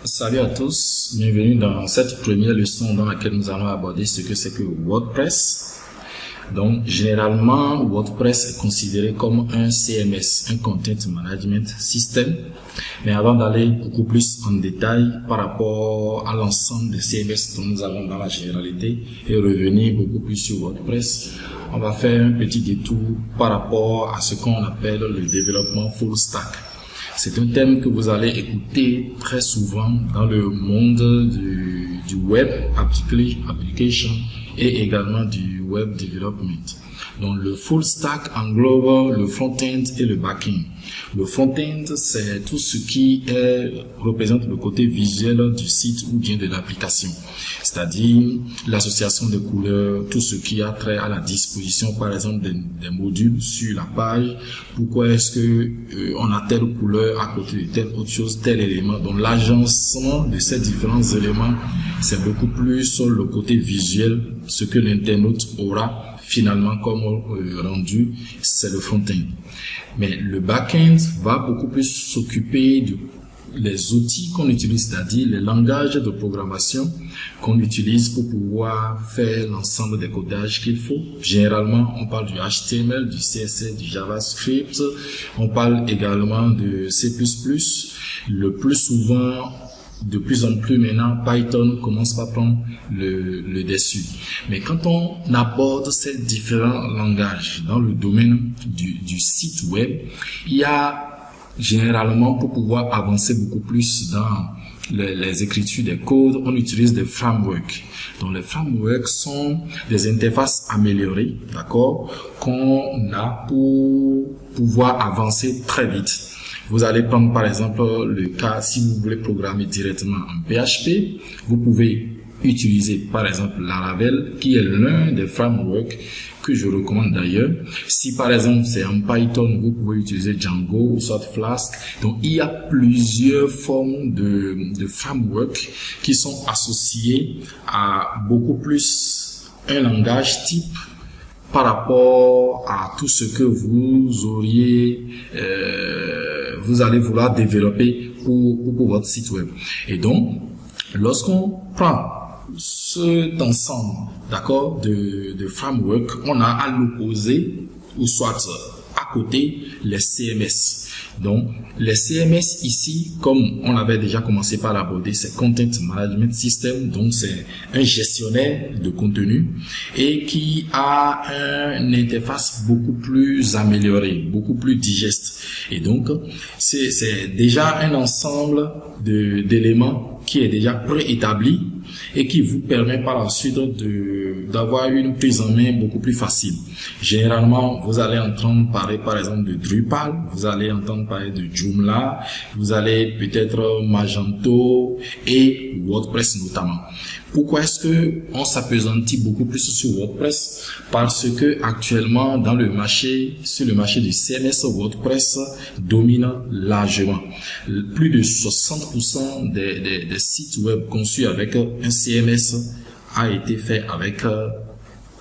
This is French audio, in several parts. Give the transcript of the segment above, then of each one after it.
Salut à tous, bienvenue dans cette première leçon dans laquelle nous allons aborder ce que c'est que WordPress. Donc, généralement, WordPress est considéré comme un CMS, un Content Management System. Mais avant d'aller beaucoup plus en détail par rapport à l'ensemble des CMS dont nous allons dans la généralité et revenir beaucoup plus sur WordPress, on va faire un petit détour par rapport à ce qu'on appelle le développement full stack. C'est un thème que vous allez écouter très souvent dans le monde du web application et également du web development. Donc le full stack englobe le front-end et le back-end. Le front-end, c'est tout ce qui représente le côté visuel du site ou bien de l'application. C'est-à-dire l'association des couleurs, tout ce qui a trait à la disposition, par exemple, des modules sur la page. Pourquoi est-ce que on a telle couleur à côté de telle autre chose, tel élément. Donc l'agencement de ces différents éléments, c'est beaucoup plus sur le côté visuel, ce que l'internaute aura finalement comme rendu, c'est le front-end. Mais le back-end va beaucoup plus s'occuper les outils qu'on utilise, c'est-à-dire les langages de programmation qu'on utilise pour pouvoir faire l'ensemble des codages qu'il faut. Généralement, on parle du HTML, du CSS, du JavaScript. On parle également de C++. Le plus souvent, de plus en plus maintenant, Python commence par prendre le dessus. Mais quand on aborde ces différents langages dans le domaine du site web, il y a généralement, pour pouvoir avancer beaucoup plus dans les écritures des codes, on utilise des frameworks. Donc les frameworks sont des interfaces améliorées, d'accord, qu'on a pour pouvoir avancer très vite. Vous allez prendre par exemple le cas, si vous voulez programmer directement en PHP, vous pouvez utiliser par exemple Laravel, qui est l'un des frameworks que je recommande d'ailleurs. Si par exemple c'est en Python, vous pouvez utiliser Django ou soit Flask. Donc il y a plusieurs formes de frameworks qui sont associés à beaucoup plus un langage type par rapport à tout ce que vous allez vouloir développer pour votre site web. Et donc, lorsqu'on prend cet ensemble, d'accord, de framework, on a à l'opposé, ou soit à côté, les CMS. Donc, les CMS ici, comme on avait déjà commencé par l'aborder, c'est Content Management System, donc c'est un gestionnaire de contenu et qui a une interface beaucoup plus améliorée, beaucoup plus digeste. Et donc, c'est déjà un ensemble d'éléments qui est déjà préétabli et qui vous permet par la suite d'avoir une prise en main beaucoup plus facile. Généralement, vous allez entendre parler par exemple de Drupal, vous allez entendre parler de Joomla, vous allez peut-être Magento et WordPress notamment. Pourquoi est-ce que on s'appesantit beaucoup plus sur WordPress? Parce que actuellement sur le marché du CMS, WordPress domine largement. Plus de 60% des sites web conçus avec un CMS a été fait avec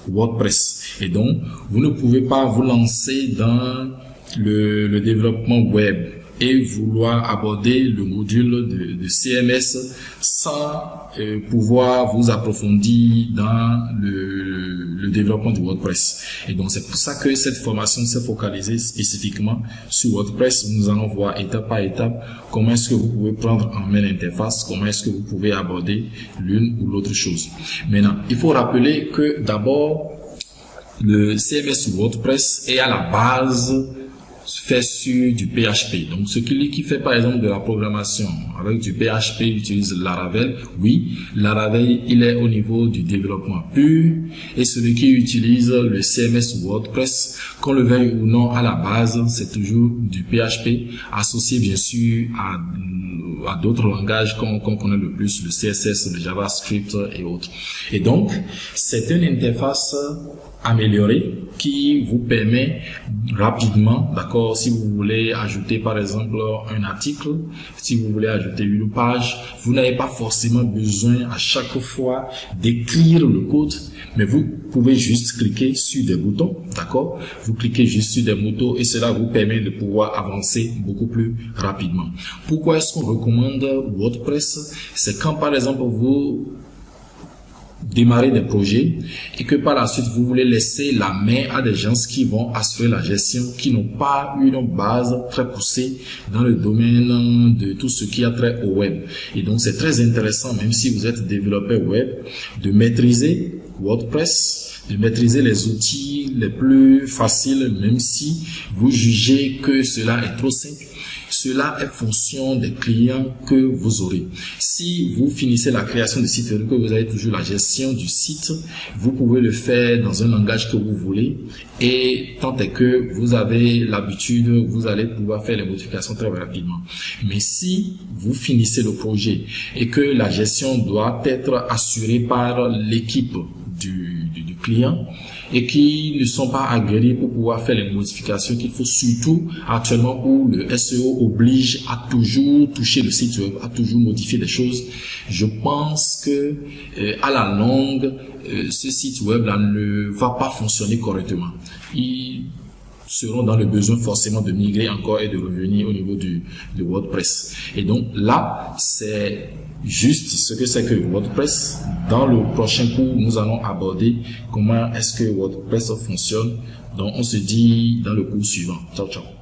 WordPress. Et donc, vous ne pouvez pas vous lancer dans le développement web et vouloir aborder le module de CMS sans pouvoir vous approfondir dans le développement de WordPress. Et donc, c'est pour ça que cette formation s'est focalisée spécifiquement sur WordPress. Nous allons voir étape par étape comment est-ce que vous pouvez prendre en main l'interface, comment est-ce que vous pouvez aborder l'une ou l'autre chose. Maintenant, il faut rappeler que d'abord, le CMS WordPress est à la base fait sur du PHP. Donc, celui qui fait par exemple de la programmation avec du PHP utilise Laravel. Oui, Laravel, il est au niveau du développement pur. Et celui qui utilise le CMS WordPress, qu'on le veuille ou non, à la base, c'est toujours du PHP associé bien sûr à d'autres langages qu'on connaît le plus, le CSS, le JavaScript et autres. Et donc, c'est une interface amélioré qui vous permet rapidement, d'accord, si vous voulez ajouter par exemple un article, si vous voulez ajouter une page, vous n'avez pas forcément besoin à chaque fois d'écrire le code, mais vous pouvez juste cliquer sur des boutons, d'accord, vous cliquez juste sur des boutons et cela vous permet de pouvoir avancer beaucoup plus rapidement. Pourquoi est-ce qu'on recommande WordPress? C'est quand par exemple vous démarrer des projets et que par la suite vous voulez laisser la main à des gens qui vont assurer la gestion, qui n'ont pas une base très poussée dans le domaine de tout ce qui a trait au web. Et donc c'est très intéressant, même si vous êtes développeur web, de maîtriser WordPress, de maîtriser les outils les plus faciles, même si vous jugez que cela est trop simple. Cela est fonction des clients que vous aurez. Si vous finissez la création du site web, que vous avez toujours la gestion du site, vous pouvez le faire dans un langage que vous voulez et tant est que vous avez l'habitude, vous allez pouvoir faire les modifications très rapidement. Mais si vous finissez le projet et que la gestion doit être assurée par l'équipe du client et qui ne sont pas aguerris pour pouvoir faire les modifications qu'il faut, surtout actuellement où le SEO oblige à toujours toucher le site web, à toujours modifier des choses. Je pense que à la longue, ce site web là ne va pas fonctionner correctement. Ils seront dans le besoin forcément de migrer encore et de revenir au niveau de WordPress. Et donc là, c'est juste ce que c'est que WordPress. Dans le prochain cours, nous allons aborder comment est-ce que WordPress fonctionne. Donc on se dit dans le cours suivant. Ciao, ciao.